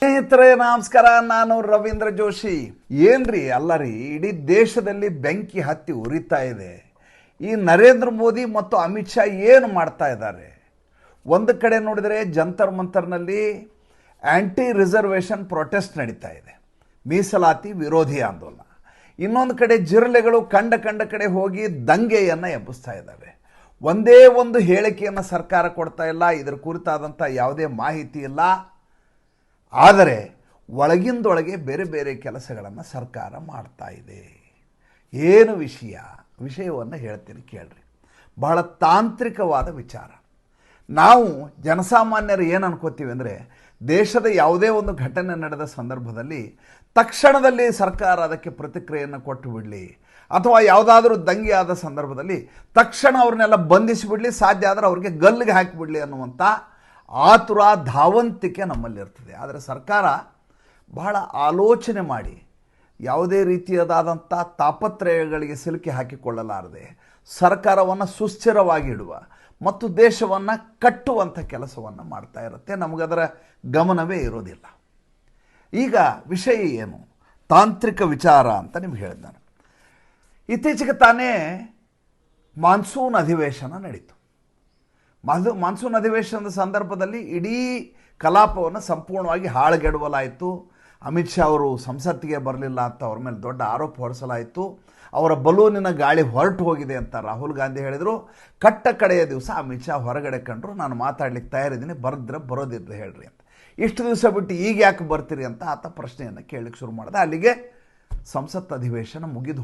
ಸ್ನೇಹಿತರೆ ನಮಸ್ಕಾರ, ನಾನು ರವೀಂದ್ರ ಜೋಶಿ. ಏನ್ರಿ ಅಲ್ಲರಿ, ಇಡೀ ದೇಶದಲ್ಲಿ ಬೆಂಕಿ ಹತ್ತಿ ಉರಿತಾ ಇದೆ. ಈ ನರೇಂದ್ರ ಮೋದಿ ಮತ್ತು ಅಮಿತ್ ಶಾ ಏನು ಮಾಡ್ತಾ ಇದ್ದಾರೆ? ಒಂದು ಕಡೆ ನೋಡಿದರೆ ಜಂತರ್ ಮಂತರ್ನಲ್ಲಿ ಆ್ಯಂಟಿ ರಿಸರ್ವೇಷನ್ ಪ್ರೊಟೆಸ್ಟ್ ನಡೀತಾ ಇದೆ, ಮೀಸಲಾತಿ ವಿರೋಧಿ ಆಂದೋಲನ. ಇನ್ನೊಂದು ಕಡೆ ಜಿರಳೆಗಳು ಕಂಡ ಕಡೆ ಹೋಗಿ ದಂಗೆಯನ್ನು ಎಬ್ಬಿಸ್ತಾ ಇದ್ದಾವೆ. ಒಂದೇ ಒಂದು ಹೇಳಿಕೆಯನ್ನು ಸರ್ಕಾರ ಕೊಡ್ತಾ ಇಲ್ಲ, ಇದರ ಕುರಿತಾದಂಥ ಯಾವುದೇ ಮಾಹಿತಿ ಇಲ್ಲ. ಆದರೆ ಒಳಗಿಂದೊಳಗೆ ಬೇರೆ ಬೇರೆ ಕೆಲಸಗಳನ್ನು ಸರ್ಕಾರ ಮಾಡ್ತಾ ಇದೆ. ಏನು ವಿಷಯವನ್ನು ಹೇಳ್ತೀನಿ ಕೇಳ್ರಿ. ಬಹಳ ತಾಂತ್ರಿಕವಾದ ವಿಚಾರ. ನಾವು ಜನಸಾಮಾನ್ಯರು ಏನು ಅನ್ಕೋತೀವಿ ಅಂದರೆ, ದೇಶದ ಯಾವುದೇ ಒಂದು ಘಟನೆ ನಡೆದ ಸಂದರ್ಭದಲ್ಲಿ ತಕ್ಷಣದಲ್ಲಿ ಸರ್ಕಾರ ಅದಕ್ಕೆ ಪ್ರತಿಕ್ರಿಯೆಯನ್ನು ಕೊಟ್ಟು ಬಿಡಲಿ, ಅಥವಾ ಯಾವುದಾದ್ರೂ ದಂಗೆ ಆದ ಸಂದರ್ಭದಲ್ಲಿ ತಕ್ಷಣ ಅವ್ರನ್ನೆಲ್ಲ ಬಂಧಿಸಿಬಿಡಲಿ, ಸಾಧ್ಯ ಆದರೆ ಅವ್ರಿಗೆ ಗಲ್ಲಿಗೆ ಹಾಕಿಬಿಡಲಿ ಅನ್ನುವಂಥ ಆತುರ ಧಾವಂತಿಕೆ ನಮ್ಮಲ್ಲಿರ್ತದೆ. ಆದರೆ ಸರ್ಕಾರ ಬಹಳ ಆಲೋಚನೆ ಮಾಡಿ ಯಾವುದೇ ರೀತಿಯಾದಂಥ ತಾಪತ್ರಯಗಳಿಗೆ ಸಿಲುಕಿ ಹಾಕಿಕೊಳ್ಳಲಾರದೆ ಸರ್ಕಾರವನ್ನು ಸುಸ್ಥಿರವಾಗಿಡುವ ಮತ್ತು ದೇಶವನ್ನು ಕಟ್ಟುವಂಥ ಕೆಲಸವನ್ನು ಮಾಡ್ತಾ ಇರುತ್ತೆ. ನಮಗದರ ಗಮನವೇ ಇರೋದಿಲ್ಲ. ಈಗ ವಿಷಯ ಏನು, ತಾಂತ್ರಿಕ ವಿಚಾರ ಅಂತ ನಿಮ್ಗೆ ಹೇಳಿದೆ ನಾನು. ಇತ್ತೀಚೆಗೆ ತಾನೇ ಮಾನ್ಸೂನ್ ಅಧಿವೇಶನ ನಡೀತು. ಮಾನ್ಸೂನ್ ಅಧಿವೇಶನದ ಸಂದರ್ಭದಲ್ಲಿ ಇಡೀ ಕಲಾಪವನ್ನು ಸಂಪೂರ್ಣವಾಗಿ ಹಾಳುಗೆಡವಲಾಯಿತು. ಅಮಿತ್ ಶಾ ಅವರು ಸಂಸತ್ತಿಗೆ ಬರಲಿಲ್ಲ ಅಂತ ಅವ್ರ ಮೇಲೆ ದೊಡ್ಡ ಆರೋಪ ಹೊರಿಸಲಾಯಿತು. ಅವರ ಬಲೂನಿನ ಗಾಳಿ ಹೊರಟು ಹೋಗಿದೆ ಅಂತ ರಾಹುಲ್ ಗಾಂಧಿ ಹೇಳಿದರು. ಕಡೆಯ ದಿವಸ ಅಮಿತ್ ಶಾ ಹೊರಗಡೆ ಕಂಡ್ರು, ನಾನು ಮಾತಾಡ್ಲಿಕ್ಕೆ ತಯಾರಿದ್ದೀನಿ, ಬರೋದಿದ್ರೆ ಹೇಳ್ರಿ ಅಂತ. ಇಷ್ಟು ದಿವಸ ಬಿಟ್ಟು ಈಗ ಯಾಕೆ ಬರ್ತೀರಿ ಅಂತ ಆತ ಪ್ರಶ್ನೆಯನ್ನು ಕೇಳಲಿಕ್ಕೆ ಶುರು ಮಾಡಿದೆ. ಅಲ್ಲಿಗೆ ಸಂಸತ್ ಅಧಿವೇಶನ ಮುಗಿದು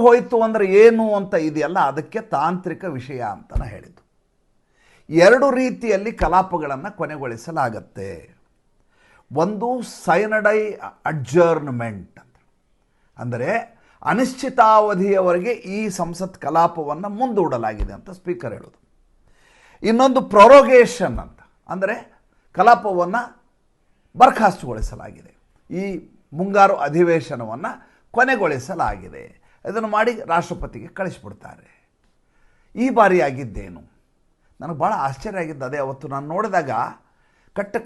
ಹೋಯಿತು ಅಂದರೆ ಏನು ಅಂತ ಇದೆಯಲ್ಲ, ಅದಕ್ಕೆ ತಾಂತ್ರಿಕ ವಿಷಯ ಅಂತ ಹೇಳಿದ್ದು. ಎರಡು ರೀತಿಯಲ್ಲಿ ಕಲಾಪಗಳನ್ನು ಕೊನೆಗೊಳಿಸಲಾಗತ್ತೆ. ಒಂದು ಸೈನಡೈ ಅಡ್ಜರ್ನ್ಮೆಂಟ್ ಅಂತ, ಅಂದರೆ ಅನಿಶ್ಚಿತಾವಧಿಯವರೆಗೆ ಈ ಸಂಸತ್ ಕಲಾಪವನ್ನು ಮುಂದೂಡಲಾಗಿದೆ ಅಂತ ಸ್ಪೀಕರ್ ಹೇಳೋದು. ಇನ್ನೊಂದು ಪ್ರೊರೋಗೇಷನ್ ಅಂತ, ಅಂದರೆ ಕಲಾಪವನ್ನು ಬರ್ಖಾಸ್ತುಗೊಳಿಸಲಾಗಿದೆ, ಈ ಮುಂಗಾರು ಅಧಿವೇಶನವನ್ನು ಕೊನೆಗೊಳಿಸಲಾಗಿದೆ. ಇದನ್ನು ಮಾಡಿ ರಾಷ್ಟ್ರಪತಿಗೆ ಕಳಿಸಿಬಿಡ್ತಾರೆ. ಈ ಬಾರಿ ಆಗಿದ್ದೇನು ನನಗೆ ಭಾಳ ಆಶ್ಚರ್ಯ ಆಗಿದ್ದು ಅದೇ. ಅವತ್ತು ನಾನು ನೋಡಿದಾಗ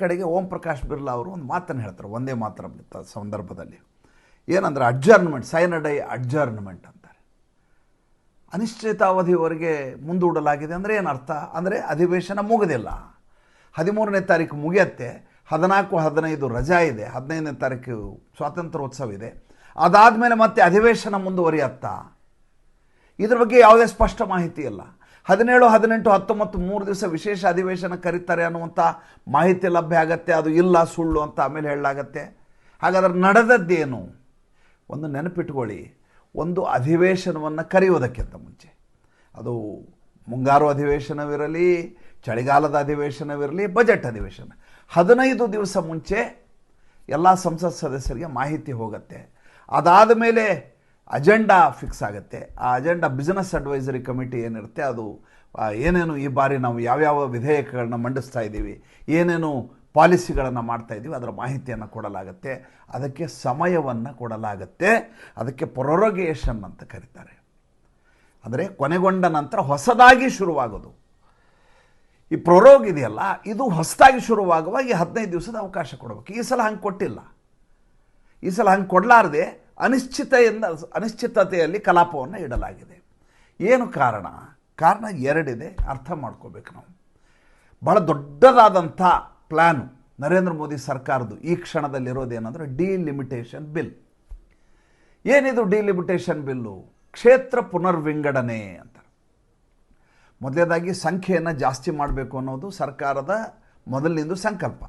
ಕಡೆಗೆ ಓಂ ಪ್ರಕಾಶ್ ಬಿರ್ಲಾ ಅವರು ಒಂದು ಮಾತನ್ನು ಹೇಳ್ತಾರೆ, ಒಂದೇ ಮಾತ್ರ ಸಂದರ್ಭದಲ್ಲಿ. ಏನಂದರೆ ಅಡ್ಜರ್ನ್ಮೆಂಟ್, ಸೈನಡೈ ಅಡ್ಜರ್ನ್ಮೆಂಟ್ ಅಂತಾರೆ. ಅನಿಶ್ಚಿತಾವಧಿಯವರೆಗೆ ಮುಂದೂಡಲಾಗಿದೆ ಅಂದರೆ ಏನರ್ಥ ಅಂದರೆ ಅಧಿವೇಶನ ಮುಗಿದಿಲ್ಲ. 13ನೇ ತಾರೀಕು ಮುಗಿಯತ್ತೆ, 14, 15 ರಜಾ ಇದೆ, 15ನೇ ತಾರೀಕು ಸ್ವಾತಂತ್ರ್ಯೋತ್ಸವ ಇದೆ. ಅದಾದಮೇಲೆ ಮತ್ತೆ ಅಧಿವೇಶನ ಮುಂದುವರಿಯತ್ತಾ? ಇದ್ರ ಬಗ್ಗೆ ಯಾವುದೇ ಸ್ಪಷ್ಟ ಮಾಹಿತಿ ಇಲ್ಲ. 17, 18, 19 3 ದಿವಸ ವಿಶೇಷ ಅಧಿವೇಶನ ಕರೀತಾರೆ ಅನ್ನುವಂಥ ಮಾಹಿತಿ ಲಭ್ಯ ಆಗತ್ತೆ. ಅದು ಇಲ್ಲ, ಸುಳ್ಳು ಅಂತ ಆಮೇಲೆ ಹೇಳಲಾಗತ್ತೆ. ಹಾಗಾದ್ರೆ ನಡೆದದ್ದೇನು? ಒಂದು ನೆನಪಿಟ್ಕೊಳ್ಳಿ, ಒಂದು ಅಧಿವೇಶನವನ್ನು ಕರೆಯುವುದಕ್ಕಿಂತ ಮುಂಚೆ, ಅದು ಮುಂಗಾರು ಅಧಿವೇಶನವಿರಲಿ, ಚಳಿಗಾಲದ ಅಧಿವೇಶನವಿರಲಿ, ಬಜೆಟ್ ಅಧಿವೇಶನ, 15 ದಿವಸ ಮುಂಚೆ ಎಲ್ಲ ಸಂಸತ್ ಸದಸ್ಯರಿಗೆ ಮಾಹಿತಿ ಹೋಗುತ್ತೆ. ಅದಾದ ಮೇಲೆ ಅಜೆಂಡಾ ಫಿಕ್ಸ್ ಆಗುತ್ತೆ. ಆ ಅಜೆಂಡಾ ಬಿಸ್ನೆಸ್ ಅಡ್ವೈಸರಿ ಕಮಿಟಿ ಏನಿರುತ್ತೆ, ಅದು ಏನೇನು ಈ ಬಾರಿ ನಾವು ಯಾವ್ಯಾವ ವಿಧೇಯಕಗಳನ್ನ ಮಂಡಿಸ್ತಾ ಇದ್ದೀವಿ, ಏನೇನು ಪಾಲಿಸಿಗಳನ್ನು ಮಾಡ್ತಾ ಇದ್ದೀವಿ, ಅದರ ಮಾಹಿತಿಯನ್ನು ಕೊಡಲಾಗುತ್ತೆ. ಅದಕ್ಕೆ ಸಮಯವನ್ನು ಕೊಡಲಾಗುತ್ತೆ. ಅದಕ್ಕೆ ಪ್ರೊರೋಗೇಷನ್ ಅಂತ ಕರೀತಾರೆ. ಅಂದರೆ ಕೊನೆಗೊಂಡ ನಂತರ ಹೊಸದಾಗಿ ಶುರುವಾಗೋದು. ಈ ಪ್ರೊರೋಗ್ ಇದೆಯಲ್ಲ, ಇದು ಹೊಸದಾಗಿ ಶುರುವಾಗುವಾಗ ಈ 15 ದಿವಸದ ಅವಕಾಶ ಕೊಡಬೇಕು. ಈ ಸಲ ಹಂಗೆ ಕೊಟ್ಟಿಲ್ಲ. ಈ ಸಲ ಹಂಗೆ ಕೊಡಲಾರದೆ ಅನಿಶ್ಚಿತತೆಯಲ್ಲಿ ಕಲಾಪವನ್ನು ಇಡಲಾಗಿದೆ. ಏನು ಕಾರಣ? ಕಾರಣ ಎರಡಿದೆ, ಅರ್ಥ ಮಾಡ್ಕೋಬೇಕು ನಾವು. ಬಹಳ ದೊಡ್ಡದಾದಂಥ ಪ್ಲ್ಯಾನು ನರೇಂದ್ರ ಮೋದಿ ಸರ್ಕಾರದ್ದು ಈ ಕ್ಷಣದಲ್ಲಿರೋದೇನೆಂದರೆ ಡಿಲಿಮಿಟೇಷನ್ ಬಿಲ್. ಏನಿದು ಡಿಲಿಮಿಟೇಷನ್ ಬಿಲ್ಲು? ಕ್ಷೇತ್ರ ಪುನರ್ವಿಂಗಡಣೆ ಅಂತ. ಮೊದಲನೇದಾಗಿ ಸಂಖ್ಯೆಯನ್ನು ಜಾಸ್ತಿ ಮಾಡಬೇಕು ಅನ್ನೋದು ಸರ್ಕಾರದ ಮೊದಲಿನಿಂದ ಸಂಕಲ್ಪ.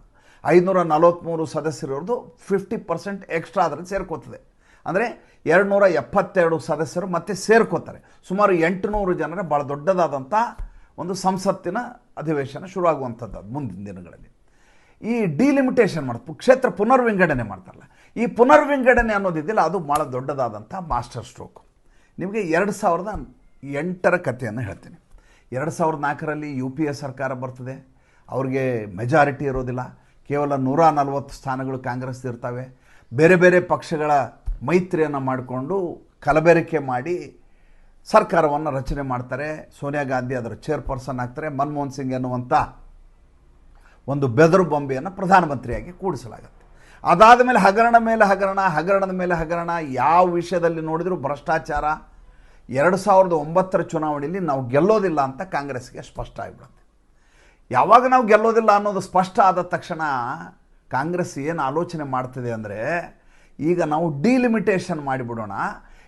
543 ಸದಸ್ಯರವ್ರದ್ದು 50% ಎಕ್ಸ್ಟ್ರಾ ಆದರೆ ಸೇರ್ಕೋತದೆ. ಅಂದರೆ 272 ಸದಸ್ಯರು ಮತ್ತೆ ಸೇರ್ಕೋತಾರೆ. ಸುಮಾರು 800 ಜನರ ಭಾಳ ದೊಡ್ಡದಾದಂಥ ಒಂದು ಸಂಸತ್ತಿನ ಅಧಿವೇಶನ ಶುರುವಾಗುವಂಥದ್ದು ಮುಂದಿನ ದಿನಗಳಲ್ಲಿ. ಈ ಡಿಲಿಮಿಟೇಷನ್ ಕ್ಷೇತ್ರ ಪುನರ್ವಿಂಗಡಣೆ ಮಾಡ್ತಾರಲ್ಲ, ಈ ಪುನರ್ವಿಂಗಡಣೆ ಅನ್ನೋದಿದ್ದಿಲ್ಲ, ಅದು ಭಾಳ ದೊಡ್ಡದಾದಂಥ ಮಾಸ್ಟರ್ ಸ್ಟ್ರೋಕ್. ನಿಮಗೆ 2008ರ ಕಥೆಯನ್ನು ಹೇಳ್ತೀನಿ. 2004ರಲ್ಲಿ UPA ಸರ್ಕಾರ ಬರ್ತದೆ. ಅವ್ರಿಗೆ ಮೆಜಾರಿಟಿ ಇರೋದಿಲ್ಲ, ಕೇವಲ 140 ಸ್ಥಾನಗಳು ಕಾಂಗ್ರೆಸ್ ಇರ್ತವೆ. ಬೇರೆ ಬೇರೆ ಪಕ್ಷಗಳ ಮೈತ್ರಿಯನ್ನು ಮಾಡಿಕೊಂಡು ಕಲಬೆರಕೆ ಮಾಡಿ ಸರ್ಕಾರವನ್ನು ರಚನೆ ಮಾಡ್ತಾರೆ. ಸೋನಿಯಾ ಗಾಂಧಿ ಅದರ ಚೇರ್ಪರ್ಸನ್ ಆಗ್ತಾರೆ. ಮನಮೋಹನ್ ಸಿಂಗ್ ಎನ್ನುವಂಥ ಒಂದು ಬೆದರು ಬೊಂಬೆಯನ್ನು ಪ್ರಧಾನಮಂತ್ರಿಯಾಗಿ ಕೂಡಿಸಲಾಗುತ್ತೆ. ಅದಾದ ಮೇಲೆ ಹಗರಣ ಮೇಲೆ ಹಗರಣ, ಹಗರಣದ ಮೇಲೆ ಹಗರಣ, ಯಾವ ವಿಷಯದಲ್ಲಿ ನೋಡಿದರೂ ಭ್ರಷ್ಟಾಚಾರ. 2009 ಚುನಾವಣೆಯಲ್ಲಿ ನಾವು ಗೆಲ್ಲೋದಿಲ್ಲ ಅಂತ ಕಾಂಗ್ರೆಸ್ಗೆ ಸ್ಪಷ್ಟ ಆಗಿಬಿಡುತ್ತೆ. ಯಾವಾಗ ನಾವು ಗೆಲ್ಲೋದಿಲ್ಲ ಅನ್ನೋದು ಸ್ಪಷ್ಟ ಆದ ತಕ್ಷಣ ಕಾಂಗ್ರೆಸ್ ಏನು ಆಲೋಚನೆ ಮಾಡ್ತಿದೆ ಅಂದರೆ, ಈಗ ನಾವು ಡಿಲಿಮಿಟೇಷನ್ ಮಾಡಿಬಿಡೋಣ.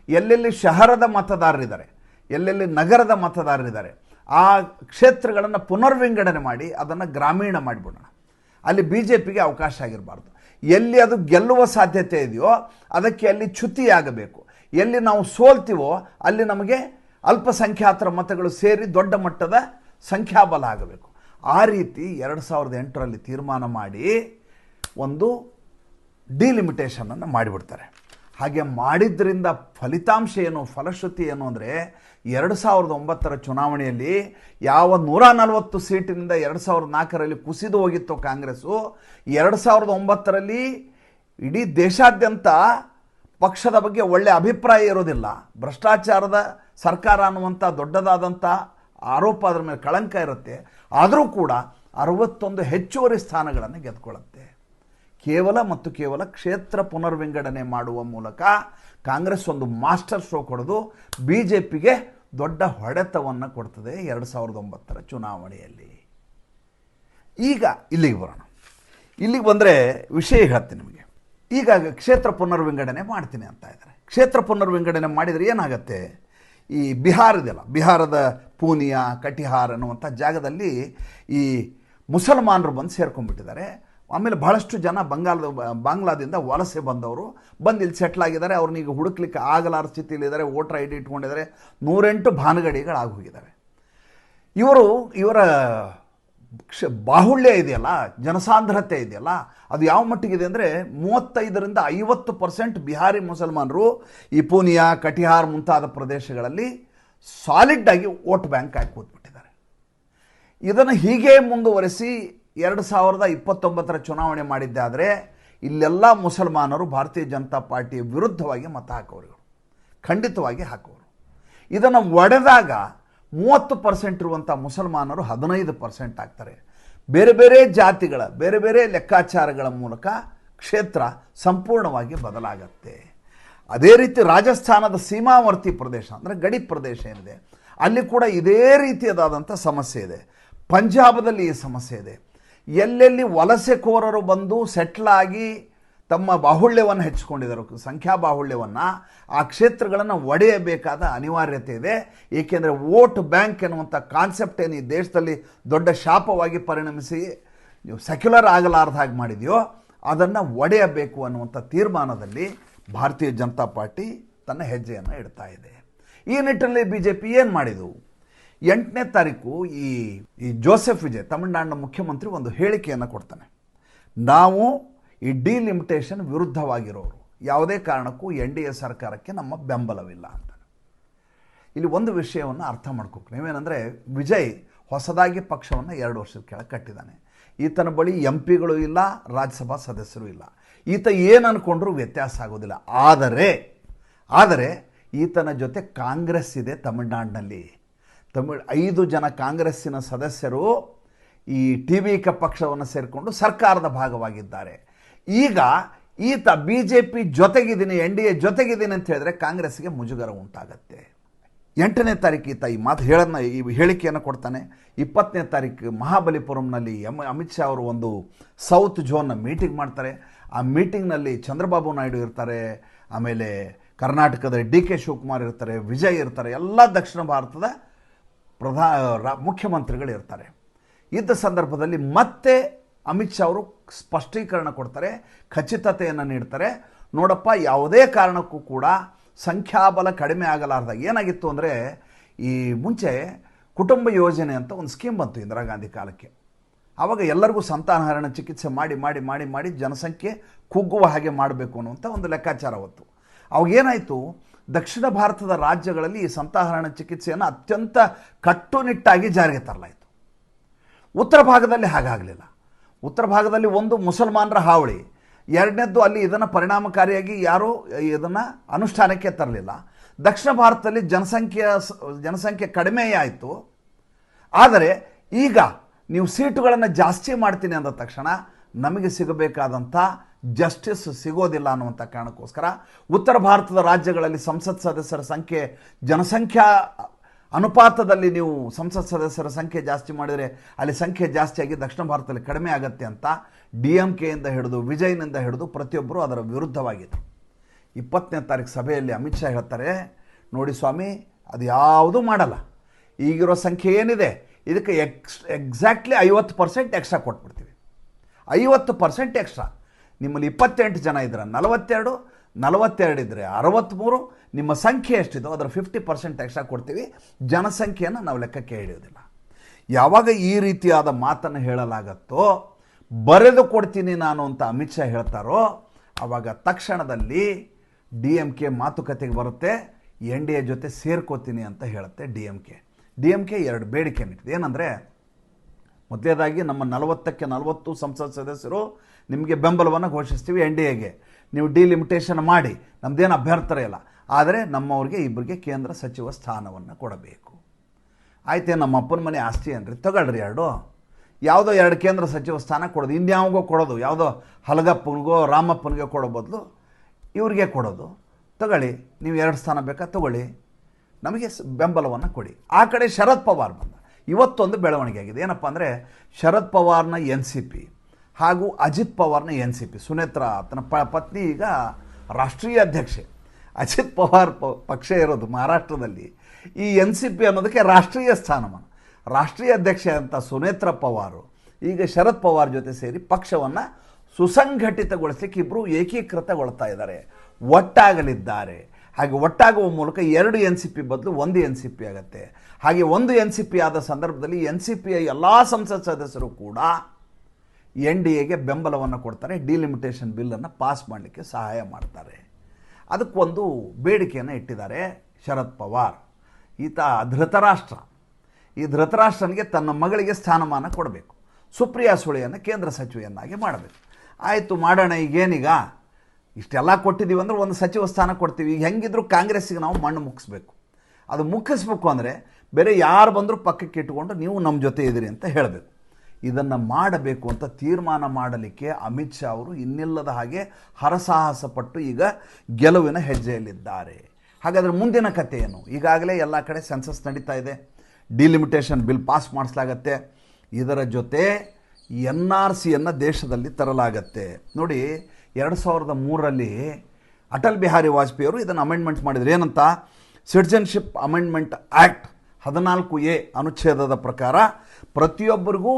ಎಲ್ಲೆಲ್ಲಿ ಶಹರದ ಮತದಾರರಿದ್ದಾರೆ, ಎಲ್ಲೆಲ್ಲಿ ನಗರದ ಮತದಾರರಿದ್ದಾರೆ, ಆ ಕ್ಷೇತ್ರಗಳನ್ನು ಪುನರ್ವಿಂಗಡಣೆ ಮಾಡಿ ಅದನ್ನು ಗ್ರಾಮೀಣ ಮಾಡಿಬಿಡೋಣ. ಅಲ್ಲಿ ಬಿ ಜೆ ಪಿಗೆ ಅವಕಾಶ ಆಗಿರಬಾರ್ದು. ಎಲ್ಲಿ ಅದು ಗೆಲ್ಲುವ ಸಾಧ್ಯತೆ ಇದೆಯೋ ಅದಕ್ಕೆ ಅಲ್ಲಿ ಚ್ಯುತಿಯಾಗಬೇಕು. ಎಲ್ಲಿ ನಾವು ಸೋಲ್ತೀವೋ ಅಲ್ಲಿ ನಮಗೆ ಅಲ್ಪಸಂಖ್ಯಾತರ ಮತಗಳು ಸೇರಿ ದೊಡ್ಡ ಮಟ್ಟದ ಸಂಖ್ಯಾಬಲ ಆಗಬೇಕು. ಆ ರೀತಿ 2008ರಲ್ಲಿ ತೀರ್ಮಾನ ಮಾಡಿ ಒಂದು ಡಿಲಿಮಿಟೇಷನನ್ನು ಮಾಡಿಬಿಡ್ತಾರೆ. ಹಾಗೆ ಮಾಡಿದ್ರಿಂದ ಫಲಿತಾಂಶ ಏನು, ಫಲಶ್ರುತಿ ಏನು ಅಂದರೆ, 2009 ಚುನಾವಣೆಯಲ್ಲಿ ಯಾವ 140 ಸೀಟಿನಿಂದ 2004ರಲ್ಲಿ ಕುಸಿದು ಹೋಗಿತ್ತು ಕಾಂಗ್ರೆಸ್ಸು, 2009ರಲ್ಲಿ ಇಡೀ ದೇಶಾದ್ಯಂತ ಪಕ್ಷದ ಬಗ್ಗೆ ಒಳ್ಳೆಯ ಅಭಿಪ್ರಾಯ ಇರೋದಿಲ್ಲ. ಭ್ರಷ್ಟಾಚಾರದ ಸರ್ಕಾರ ಅನ್ನುವಂಥ ದೊಡ್ಡದಾದಂಥ ಆರೋಪ ಅದರ ಮೇಲೆ ಕಳಂಕ ಇರುತ್ತೆ. ಆದರೂ ಕೂಡ 61 ಹೆಚ್ಚುವರಿ ಸ್ಥಾನಗಳನ್ನು ಗೆದ್ಕೊಳ್ಳುತ್ತೆ. ಕೇವಲ ಮತ್ತು ಕೇವಲ ಕ್ಷೇತ್ರ ಪುನರ್ವಿಂಗಡಣೆ ಮಾಡುವ ಮೂಲಕ ಕಾಂಗ್ರೆಸ್ ಒಂದು ಮಾಸ್ಟರ್ ಸ್ಟ್ರೋಕ್ ಹೊಡೆದು ಬಿ ಜೆ ಪಿಗೆ ದೊಡ್ಡ ಹೊಡೆತವನ್ನು ಕೊಡ್ತದೆ 2009 ಚುನಾವಣೆಯಲ್ಲಿ. ಈಗ ಇಲ್ಲಿಗೆ ಬರೋಣ. ಇಲ್ಲಿಗೆ ಬಂದರೆ ವಿಷಯ ಹೇಳ್ತೀನಿ ನಿಮಗೆ. ಈಗ ಕ್ಷೇತ್ರ ಪುನರ್ವಿಂಗಡಣೆ ಮಾಡ್ತೀನಿ ಅಂತ ಇದ್ದಾರೆ. ಕ್ಷೇತ್ರ ಪುನರ್ವಿಂಗಡಣೆ ಮಾಡಿದರೆ ಏನಾಗುತ್ತೆ, ಈ ಬಿಹಾರ ಇದೆಯಲ್ಲ, ಬಿಹಾರದ ಪೂನಿಯಾ, ಕಟಿಹಾರ್ ಅನ್ನುವಂಥ ಜಾಗದಲ್ಲಿ ಈ ಮುಸಲ್ಮಾನರು ಬಂದು ಸೇರ್ಕೊಂಡ್ಬಿಟ್ಟಿದ್ದಾರೆ. ಆಮೇಲೆ ಬಹಳಷ್ಟು ಜನ ಬಾಂಗ್ಲಾದಿಂದ ವಲಸೆ ಬಂದವರು ಬಂದು ಇಲ್ಲಿ ಸೆಟ್ಲ್ ಆಗಿದ್ದಾರೆ. ಅವ್ರನ್ನ ಈಗ ಹುಡುಕ್ಲಿಕ್ಕೆ ಆಗಲಾರ ಸ್ಥಿತಿಯಲ್ಲಿದ್ದಾರೆ. ವೋಟರ್ ಐ ಡಿ ಇಟ್ಕೊಂಡಿದ್ದಾರೆ. 108 ಭಾನಗಡಿಗಳಾಗಿ ಹೋಗಿದ್ದಾರೆ. ಇವರ ಬಾಹುಳ್ಯ ಇದೆಯಲ್ಲ, ಜನಸಾಂದ್ರತೆ ಇದೆಯಲ್ಲ, ಅದು ಯಾವ ಮಟ್ಟಿಗಿದೆ ಅಂದರೆ 35ರಿಂದ 50% ಬಿಹಾರಿ ಮುಸಲ್ಮಾನರು ಈ ಪೂನಿಯಾ, ಕಟಿಹಾರ್ ಮುಂತಾದ ಪ್ರದೇಶಗಳಲ್ಲಿ ಸಾಲಿಡ್ ಆಗಿ ವೋಟ್ ಬ್ಯಾಂಕ್ ಆಗಿ ಕೂತ್ಬಿಟ್ಟಿದ್ದಾರೆ. ಇದನ್ನು ಹೀಗೆ ಮುಂದುವರೆಸಿ 2029 ಚುನಾವಣೆ ಮಾಡಿದ್ದಾದರೆ ಇಲ್ಲೆಲ್ಲ ಮುಸಲ್ಮಾನರು ಭಾರತೀಯ ಜನತಾ ಪಾರ್ಟಿಯ ವಿರುದ್ಧವಾಗಿ ಮತ ಹಾಕೋರು, ಖಂಡಿತವಾಗಿ ಹಾಕೋರು. ಇದನ್ನು ಒಡೆದಾಗ 30% ಇರುವಂಥ ಮುಸಲ್ಮಾನರು 15% ಆಗ್ತಾರೆ. ಬೇರೆ ಬೇರೆ ಜಾತಿಗಳ ಬೇರೆ ಬೇರೆ ಲೆಕ್ಕಾಚಾರಗಳ ಮೂಲಕ ಕ್ಷೇತ್ರ ಸಂಪೂರ್ಣವಾಗಿ ಬದಲಾಗತ್ತೆ. ಅದೇ ರೀತಿ ರಾಜಸ್ಥಾನದ ಸೀಮಾವರ್ತಿ ಪ್ರದೇಶ ಅಂದರೆ ಗಡಿ ಪ್ರದೇಶ ಏನಿದೆ ಅಲ್ಲಿ ಕೂಡ ಇದೇ ರೀತಿಯಾದಂಥ ಸಮಸ್ಯೆ ಇದೆ. ಪಂಜಾಬದಲ್ಲಿ ಈ ಸಮಸ್ಯೆ ಇದೆ. ಎಲ್ಲೆಲ್ಲಿ ವಲಸೆಕೋರರು ಬಂದು ಸೆಟ್ಲಾಗಿ ತಮ್ಮ ಬಾಹುಳ್ಯವನ್ನು ಹೆಚ್ಚಿಕೊಂಡಿದ್ದಾರೆ, ಸಂಖ್ಯಾ ಬಾಹುಳ್ಯವನ್ನು, ಆ ಕ್ಷೇತ್ರಗಳನ್ನು ಒಡೆಯಬೇಕಾದ ಅನಿವಾರ್ಯತೆ ಇದೆ. ಏಕೆಂದರೆ ವೋಟ್ ಬ್ಯಾಂಕ್ ಎನ್ನುವಂಥ ಕಾನ್ಸೆಪ್ಟ್ ಏನು ಈ ದೇಶದಲ್ಲಿ ದೊಡ್ಡ ಶಾಪವಾಗಿ ಪರಿಣಮಿಸಿ ಸೆಕ್ಯುಲರ್ ಆಗಲಾರ್ದ ಹಾಗೆ ಮಾಡಿದೆಯೋ ಅದನ್ನು ಒಡೆಯಬೇಕು ಅನ್ನುವಂಥ ತೀರ್ಮಾನದಲ್ಲಿ ಭಾರತೀಯ ಜನತಾ ಪಾರ್ಟಿ ತನ್ನ ಹೆಜ್ಜೆಯನ್ನು ಇಡ್ತಾ ಇದೆ. ಈ ನಿಟ್ಟಿನಲ್ಲಿ ಬಿ ಜೆ ಪಿ ಏನು ಮಾಡಿದವು? 8ನೇ ತಾರೀಕು ಈ ಜೋಸೆಫ್ ವಿಜಯ್, ತಮಿಳುನಾಡಿನ ಮುಖ್ಯಮಂತ್ರಿ, ಒಂದು ಹೇಳಿಕೆಯನ್ನು ಕೊಡ್ತಾನೆ. ನಾವು ಈ ಡಿಲಿಮಿಟೇಷನ್ ವಿರುದ್ಧವಾಗಿರೋರು, ಯಾವುದೇ ಕಾರಣಕ್ಕೂ NDA ಸರ್ಕಾರಕ್ಕೆ ನಮ್ಮ ಬೆಂಬಲವಿಲ್ಲ ಅಂತ. ಇಲ್ಲಿ ಒಂದು ವಿಷಯವನ್ನು ಅರ್ಥ ಮಾಡ್ಕೋಬೇಕು ನೀವೇನೆಂದರೆ, ವಿಜಯ್ ಹೊಸದಾಗಿ ಪಕ್ಷವನ್ನು 2 ವರ್ಷದ ಕೆಳಗೆ ಕಟ್ಟಿದ್ದಾನೆ. ಈತನ ಬಳಿ MP ಗಳು ಇಲ್ಲ, ರಾಜ್ಯಸಭಾ ಸದಸ್ಯರು ಇಲ್ಲ. ಈತ ಏನು ಅಂದ್ಕೊಂಡ್ರೂ ವ್ಯತ್ಯಾಸ ಆಗೋದಿಲ್ಲ. ಆದರೆ ಈತನ ಜೊತೆ ಕಾಂಗ್ರೆಸ್ ಇದೆ ತಮಿಳುನಾಡಿನಲ್ಲಿ. 5 ಜನ ಕಾಂಗ್ರೆಸ್ಸಿನ ಸದಸ್ಯರು ಈ TVK ಪಕ್ಷವನ್ನು ಸೇರಿಕೊಂಡು ಸರ್ಕಾರದ ಭಾಗವಾಗಿದ್ದಾರೆ. ಈಗ ಈತ BJP ಜೊತೆಗಿದ್ದೀನಿ, NDA ಜೊತೆಗಿದ್ದೀನಿ ಅಂತ ಹೇಳಿದ್ರೆ ಕಾಂಗ್ರೆಸ್ಗೆ ಮುಜುಗರ ಉಂಟಾಗತ್ತೆ. 8ನೇ ತಾರೀಕು ಈತ ಈ ಹೇಳಿಕೆಯನ್ನು ಕೊಡ್ತಾನೆ. 20ನೇ ತಾರೀಕು ಮಹಾಬಲಿಪುರಂನಲ್ಲಿ ಅಮಿತ್ ಶಾ ಅವರು ಒಂದು ಸೌತ್ ಝೋನ್ನ ಮೀಟಿಂಗ್ ಮಾಡ್ತಾರೆ. ಆ ಮೀಟಿಂಗ್ನಲ್ಲಿ ಚಂದ್ರಬಾಬು ನಾಯ್ಡು ಇರ್ತಾರೆ, ಆಮೇಲೆ ಕರ್ನಾಟಕದ DK ಶಿವಕುಮಾರ್ ಇರ್ತಾರೆ, ವಿಜಯ್ ಇರ್ತಾರೆ, ಎಲ್ಲ ದಕ್ಷಿಣ ಭಾರತದ ಮುಖ್ಯಮಂತ್ರಿಗಳು ಇರ್ತಾರೆ. ಇದ್ದ ಸಂದರ್ಭದಲ್ಲಿ ಮತ್ತೆ ಅಮಿತ್ ಶಾ ಅವರು ಸ್ಪಷ್ಟೀಕರಣ ಕೊಡ್ತಾರೆ, ಖಚಿತತೆಯನ್ನು ನೀಡ್ತಾರೆ. ನೋಡಪ್ಪ, ಯಾವುದೇ ಕಾರಣಕ್ಕೂ ಕೂಡ ಸಂಖ್ಯಾಬಲ ಕಡಿಮೆ ಆಗಲಾರ್ದ. ಏನಾಗಿತ್ತು ಅಂದರೆ, ಈ ಮುಂಚೆ ಕುಟುಂಬ ಯೋಜನೆ ಅಂತ ಒಂದು ಸ್ಕೀಮ್ ಬಂತು ಇಂದಿರಾ ಗಾಂಧಿ ಕಾಲಕ್ಕೆ. ಆವಾಗ ಎಲ್ಲರಿಗೂ ಸಂತಾನಹರಣ ಚಿಕಿತ್ಸೆ ಮಾಡಿ ಮಾಡಿ ಮಾಡಿ ಮಾಡಿ ಜನಸಂಖ್ಯೆ ಕುಗ್ಗುವ ಹಾಗೆ ಮಾಡಬೇಕು ಅನ್ನುವಂಥ ಒಂದು ಲೆಕ್ಕಾಚಾರ ಹೊತ್ತು. ಅವಾಗೇನಾಯಿತು, ದಕ್ಷಿಣ ಭಾರತದ ರಾಜ್ಯಗಳಲ್ಲಿ ಈ ಸಂತಾನಹರಣ ಚಿಕಿತ್ಸೆಯನ್ನು ಅತ್ಯಂತ ಕಟ್ಟುನಿಟ್ಟಾಗಿ ಜಾರಿಗೆ ತರಲಾಯಿತು. ಉತ್ತರ ಭಾಗದಲ್ಲಿ ಹಾಗಾಗಲಿಲ್ಲ. ಉತ್ತರ ಭಾಗದಲ್ಲಿ ಒಂದು ಮುಸಲ್ಮಾನರ ಹಾವಳಿ, ಎರಡನೇದ್ದು ಅಲ್ಲಿ ಇದನ್ನು ಪರಿಣಾಮಕಾರಿಯಾಗಿ ಯಾರೂ ಇದನ್ನು ಅನುಷ್ಠಾನಕ್ಕೆ ತರಲಿಲ್ಲ. ದಕ್ಷಿಣ ಭಾರತದಲ್ಲಿ ಜನಸಂಖ್ಯೆ ಕಡಿಮೆಯೇ ಆಯಿತು. ಆದರೆ ಈಗ ನೀವು ಸೀಟುಗಳನ್ನು ಜಾಸ್ತಿ ಮಾಡ್ತೀನಿ ಅಂದ ತಕ್ಷಣ ನಮಗೆ ಸಿಗಬೇಕಾದಂಥ ಜಸ್ಟಿಸ್ ಸಿಗೋದಿಲ್ಲ ಅನ್ನುವಂಥ ಕಾರಣಕ್ಕೋಸ್ಕರ ಉತ್ತರ ಭಾರತದ ರಾಜ್ಯಗಳಲ್ಲಿ ಸಂಸತ್ ಸದಸ್ಯರ ಸಂಖ್ಯೆ ಜನಸಂಖ್ಯಾ ಅನುಪಾತದಲ್ಲಿ ನೀವು ಸಂಸತ್ ಸದಸ್ಯರ ಸಂಖ್ಯೆ ಜಾಸ್ತಿ ಮಾಡಿದರೆ ಅಲ್ಲಿ ಸಂಖ್ಯೆ ಜಾಸ್ತಿಯಾಗಿ ದಕ್ಷಿಣ ಭಾರತದಲ್ಲಿ ಕಡಿಮೆ ಆಗುತ್ತೆ ಅಂತ DMKಯಿಂದ ಹಿಡಿದು ವಿಜಯ್ನಿಂದ ಹಿಡಿದು ಪ್ರತಿಯೊಬ್ಬರು ಅದರ ವಿರುದ್ಧವಾಗಿದ್ದರು. 20ನೇ ತಾರೀಕು ಸಭೆಯಲ್ಲಿ ಅಮಿತ್ ಶಾ ಹೇಳ್ತಾರೆ, ನೋಡಿ ಸ್ವಾಮಿ, ಅದು ಯಾವುದೂ ಮಾಡಲ್ಲ, ಈಗಿರೋ ಸಂಖ್ಯೆ ಏನಿದೆ ಇದಕ್ಕೆ ಎಕ್ಸಾಕ್ಟ್ಲಿ 50% ಎಕ್ಸ್ಟ್ರಾ ಕೊಟ್ಬಿಡ್ತೀವಿ. 50% ಎಕ್ಸ್ಟ್ರಾ. ನಿಮ್ಮಲ್ಲಿ 28 ಜನ ಇದ್ರೆ 42 ಇದ್ದರೆ 63, ನಿಮ್ಮ ಸಂಖ್ಯೆ ಎಷ್ಟಿದೋ ಅದರ 50% ಎಕ್ಸ್ಟ್ರಾ ಕೊಡ್ತೀವಿ, ಜನಸಂಖ್ಯೆಯನ್ನು ನಾವು ಲೆಕ್ಕಕ್ಕೆ ಹಿಡಿಯೋದಿಲ್ಲ. ಯಾವಾಗ ಈ ರೀತಿಯಾದ ಮಾತನ್ನು ಹೇಳಲಾಗತ್ತೋ, ಬರೆದು ಕೊಡ್ತೀನಿ ನಾನು ಅಂತ ಅಮಿತ್ ಶಾ ಹೇಳ್ತಾರೋ, ಆವಾಗ ತಕ್ಷಣದಲ್ಲಿ DMK ಮಾತುಕತೆಗೆ ಬರುತ್ತೆ, NDA ಜೊತೆ ಸೇರ್ಕೋತೀನಿ ಅಂತ ಹೇಳುತ್ತೆ DMK 2 ಬೇಡಿಕೆನಿಟ್ಟಿದೆ. ಏನಂದರೆ, ಮೊದಲೇದಾಗಿ ನಮ್ಮ 40ಕ್ಕೆ 40 ಸಂಸತ್ ಸದಸ್ಯರು ನಿಮಗೆ ಬೆಂಬಲವನ್ನು ಘೋಷಿಸ್ತೀವಿ NDAಗೆ, ನೀವು ಡಿಲಿಮಿಟೇಷನ್ ಮಾಡಿ, ನಮ್ಮದೇನು ಅಭ್ಯರ್ಥರ ಇಲ್ಲ, ಆದರೆ ನಮ್ಮವ್ರಿಗೆ ಇಬ್ಬರಿಗೆ ಕೇಂದ್ರ ಸಚಿವ ಸ್ಥಾನವನ್ನು ಕೊಡಬೇಕು. ಆಯ್ತೇ, ನಮ್ಮ ಅಪ್ಪನ ಮನೆ ಆಸ್ತಿ ಏನ್ರಿ, ತಗೊಳ್ರಿ 2, ಯಾವುದೋ 2 ಕೇಂದ್ರ ಸಚಿವ ಸ್ಥಾನ ಕೊಡೋದು, ಇನ್ಯಾವಾಗೋ ಕೊಡೋದು, ಯಾವುದೋ ಹಲಗಪ್ಪನಿಗೋ ರಾಮಪ್ಪನಿಗೋ ಕೊಡೋ ಬದಲು ಇವ್ರಿಗೆ ಕೊಡೋದು, ತಗೊಳ್ಳಿ, ನೀವು 2 ಸ್ಥಾನ ಬೇಕಾ ತಗೊಳ್ಳಿ, ನಮಗೆ ಬೆಂಬಲವನ್ನು ಕೊಡಿ. ಆ ಕಡೆ ಶರದ್ ಪವಾರ್ ಬಂದ. ಇವತ್ತೊಂದು ಬೆಳವಣಿಗೆ ಆಗಿದೆ. ಏನಪ್ಪ ಅಂದರೆ, ಶರದ್ ಪವಾರ್ನ NCP ಹಾಗೂ ಅಜಿತ್ ಪವಾರ್ನ NCP, ಸುನೇತ್ರಾ ತನ್ನ ಪತ್ನಿ ಈಗ ರಾಷ್ಟ್ರೀಯ ಅಧ್ಯಕ್ಷೆ. ಅಜಿತ್ ಪವಾರ್ ಪಕ್ಷ ಇರೋದು ಮಹಾರಾಷ್ಟ್ರದಲ್ಲಿ, ಈ NCP ಅನ್ನೋದಕ್ಕೆ ರಾಷ್ಟ್ರೀಯ ಸ್ಥಾನಮಾನ. ರಾಷ್ಟ್ರೀಯ ಅಧ್ಯಕ್ಷೆ ಅಂತ ಸುನೇತ್ರಾ ಪವಾರು ಈಗ ಶರದ್ ಪವಾರ್ ಜೊತೆ ಸೇರಿ ಪಕ್ಷವನ್ನು ಸುಸಂಘಟಿತಗೊಳಿಸಲಿಕ್ಕೆ ಇಬ್ಬರು ಏಕೀಕೃತಗೊಳ್ತಾ ಇದ್ದಾರೆ, ಒಟ್ಟಾಗಲಿದ್ದಾರೆ. ಹಾಗೆ ಒಟ್ಟಾಗುವ ಮೂಲಕ 2 NCP ಬದಲು 1 NCP ಆಗುತ್ತೆ. ಹಾಗೆ 1 NCP ಆದ ಸಂದರ್ಭದಲ್ಲಿ NCPಯ ಎಲ್ಲ ಸಂಸತ್ ಸದಸ್ಯರು ಕೂಡ NDAಗೆ ಬೆಂಬಲವನ್ನು ಕೊಡ್ತಾರೆ, ಡಿಲಿಮಿಟೇಷನ್ ಬಿಲ್ಲನ್ನು ಪಾಸ್ ಮಾಡಲಿಕ್ಕೆ ಸಹಾಯ ಮಾಡ್ತಾರೆ. ಅದಕ್ಕೊಂದು ಬೇಡಿಕೆಯನ್ನು ಇಟ್ಟಿದ್ದಾರೆ ಶರದ್ ಪವಾರ್. ಈತ ಧೃತರಾಷ್ಟ್ರ. ಈ ಧೃತರಾಷ್ಟ್ರನಿಗೆ ತನ್ನ ಮಗಳಿಗೆ ಸ್ಥಾನಮಾನ ಕೊಡಬೇಕು, ಸುಪ್ರಿಯಾ ಸುಳೆಯನ್ನು ಕೇಂದ್ರ ಸಚಿವೆಯನ್ನಾಗಿ ಮಾಡಬೇಕು. ಆಯಿತು, ಮಾಡೋಣ. ಈಗೇನೀಗ ಇಷ್ಟೆಲ್ಲ ಕೊಟ್ಟಿದ್ದೀವಿ ಅಂದರೆ ಒಂದು ಸಚಿವ ಸ್ಥಾನ ಕೊಡ್ತೀವಿ. ಈಗ ಹೆಂಗಿದ್ರು ಕಾಂಗ್ರೆಸ್ಸಿಗೆ ನಾವು ಮಣ್ಣು ಮುಗಿಸ್ಬೇಕು. ಅದು ಮುಗಿಸ್ಬೇಕು ಅಂದರೆ ಬೇರೆ ಯಾರು ಬಂದರೂ ಪಕ್ಕಕ್ಕೆ ಇಟ್ಟುಕೊಂಡು ನೀವು ನಮ್ಮ ಜೊತೆ ಇದ್ದೀರಿ ಅಂತ ಹೇಳಬೇಕು. ಇದನ್ನು ಮಾಡಬೇಕು ಅಂತ ತೀರ್ಮಾನ ಮಾಡಲಿಕ್ಕೆ ಅಮಿತ್ ಶಾ ಅವರು ಇನ್ನಿಲ್ಲದ ಹಾಗೆ ಹರಸಾಹಸ ಪಟ್ಟು ಈಗ ಗೆಲುವಿನ ಹೆಜ್ಜೆಯಲ್ಲಿದ್ದಾರೆ. ಹಾಗಾದರೆ ಮುಂದಿನ ಕಥೆ ಏನು? ಈಗಾಗಲೇ ಎಲ್ಲ ಕಡೆ ಸೆನ್ಸಸ್ ನಡೀತಾ ಇದೆ, ಡಿಲಿಮಿಟೇಷನ್ ಬಿಲ್ ಪಾಸ್ ಮಾಡಿಸಲಾಗತ್ತೆ, ಇದರ ಜೊತೆ NRCಯನ್ನು ದೇಶದಲ್ಲಿ ತರಲಾಗತ್ತೆ. ನೋಡಿ, 2003ರಲ್ಲಿ ಅಟಲ್ ಬಿಹಾರಿ ವಾಜಪೇಯಿ ಅವರು ಇದನ್ನು ಅಮೆಂಡ್ಮೆಂಟ್ ಮಾಡಿದ್ರು. ಏನಂತ? ಸಿಟಿಜನ್ಶಿಪ್ ಅಮೆಂಡ್ಮೆಂಟ್ ಆ್ಯಕ್ಟ್ 14A ಅನುಚ್ಛೇದದ ಪ್ರಕಾರ ಪ್ರತಿಯೊಬ್ಬರಿಗೂ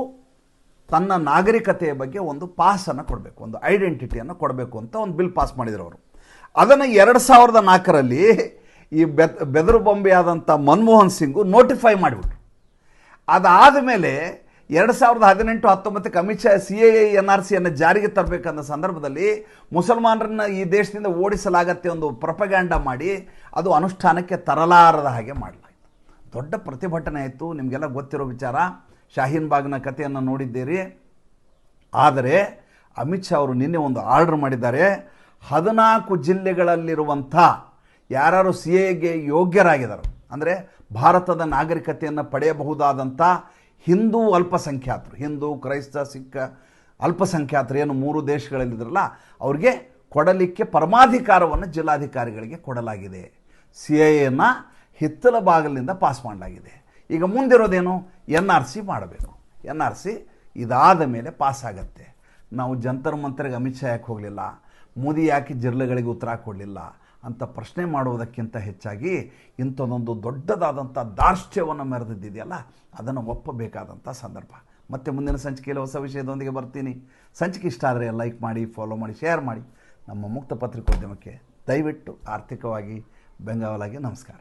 ತನ್ನ ನಾಗರಿಕತೆಯ ಬಗ್ಗೆ ಒಂದು ಪಾಸನ್ನು ಕೊಡಬೇಕು, ಒಂದು ಐಡೆಂಟಿಟಿಯನ್ನು ಕೊಡಬೇಕು ಅಂತ ಒಂದು ಬಿಲ್ ಪಾಸ್ ಮಾಡಿದ್ರು ಅವರು. ಅದನ್ನು 2004ರಲ್ಲಿ ಈ ಬೆದರು ಬೊಂಬೆಯಾದಂಥ ಮನಮೋಹನ್ ಸಿಂಗು ನೋಟಿಫೈ ಮಾಡಿಬಿಟ್ರು. ಅದಾದ ಮೇಲೆ 2018-19ಕ್ಕೆ ಅಮಿತ್ ಶಾ CAA NRCಯನ್ನು ಜಾರಿಗೆ ತರಬೇಕಂದ ಸಂದರ್ಭದಲ್ಲಿ ಮುಸಲ್ಮಾನರನ್ನ ಈ ದೇಶದಿಂದ ಓಡಿಸಲಾಗತ್ತೆ ಒಂದು ಪ್ರೊಪಗ್ಯಾಂಡ ಮಾಡಿ ಅದು ಅನುಷ್ಠಾನಕ್ಕೆ ತರಲಾರದ ಹಾಗೆ ಮಾಡಲಾಯಿತು. ದೊಡ್ಡ ಪ್ರತಿಭಟನೆ ಆಯಿತು. ನಿಮಗೆಲ್ಲ ಗೊತ್ತಿರೋ ವಿಚಾರ, ಶಾಹೀನ್ ಬಾಗ್ನ ಕಥೆಯನ್ನು ನೋಡಿದ್ದೀರಿ. ಆದರೆ ಅಮಿತ್ ಶಾ ಅವರು ನಿನ್ನೆ ಒಂದು ಆರ್ಡರ್ ಮಾಡಿದ್ದಾರೆ. 14 ಜಿಲ್ಲೆಗಳಲ್ಲಿರುವಂಥ ಯಾರು CAAಗೆ ಯೋಗ್ಯರಾಗಿದ್ದಾರೆ, ಅಂದರೆ ಭಾರತದ ನಾಗರಿಕತೆಯನ್ನು ಪಡೆಯಬಹುದಾದಂಥ ಹಿಂದೂ ಅಲ್ಪಸಂಖ್ಯಾತರು, ಹಿಂದೂ, ಕ್ರೈಸ್ತ, ಸಿಖ್ ಅಲ್ಪಸಂಖ್ಯಾತರು ಏನು 3 ದೇಶಗಳಲ್ಲಿದ್ರಲ್ಲ, ಅವ್ರಿಗೆ ಕೊಡಲಿಕ್ಕೆ ಪರಮಾಧಿಕಾರವನ್ನು ಜಿಲ್ಲಾಧಿಕಾರಿಗಳಿಗೆ ಕೊಡಲಾಗಿದೆ. CAAಯನ್ನು ಹಿತ್ತಲ ಬಾಗಿಲಿನಿಂದ ಪಾಸ್ ಮಾಡಲಾಗಿದೆ. ಈಗ ಮುಂದಿರೋದೇನು? NRC ಮಾಡಬೇಕು. NRC ಇದಾದ ಮೇಲೆ ಪಾಸ್ ಆಗತ್ತೆ. ನಾವು ಜಂತರ್ ಮಂತರ್ಗೆ ಅಮಿತ್ ಶಾ ಯಾಕೆ ಹೋಗಲಿಲ್ಲ, ಮೋದಿ ಯಾಕೆ ಜಿರ್ಲೆಗಳಿಗೆ ಉತ್ತರ ಕೊಡಲಿಲ್ಲ ಅಂತ ಪ್ರಶ್ನೆ ಮಾಡುವುದಕ್ಕಿಂತ ಹೆಚ್ಚಾಗಿ ಇಂಥದ್ದೊಂದು ದೊಡ್ಡದಾದಂಥ ದಾರ್ಷ್ಟ್ಯವನ್ನು ಮೆರೆದಿದೆಯಲ್ಲ, ಅದನ್ನು ಒಪ್ಪಬೇಕಾದಂಥ ಸಂದರ್ಭ. ಮತ್ತೆ ಮುಂದಿನ ಸಂಚಿಕೆಯಲ್ಲಿ ಹೊಸ ವಿಷಯದೊಂದಿಗೆ ಬರ್ತೀನಿ. ಸಂಚಿಕೆ ಇಷ್ಟ ಆದರೆ ಲೈಕ್ ಮಾಡಿ, ಫಾಲೋ ಮಾಡಿ, ಶೇರ್ ಮಾಡಿ. ನಮ್ಮ ಮುಕ್ತ ಪತ್ರಿಕೋದ್ಯಮಕ್ಕೆ ದಯವಿಟ್ಟು ಆರ್ಥಿಕವಾಗಿ ಬೆಂಗಾವಲಾಗಿ ನಮಸ್ಕಾರ.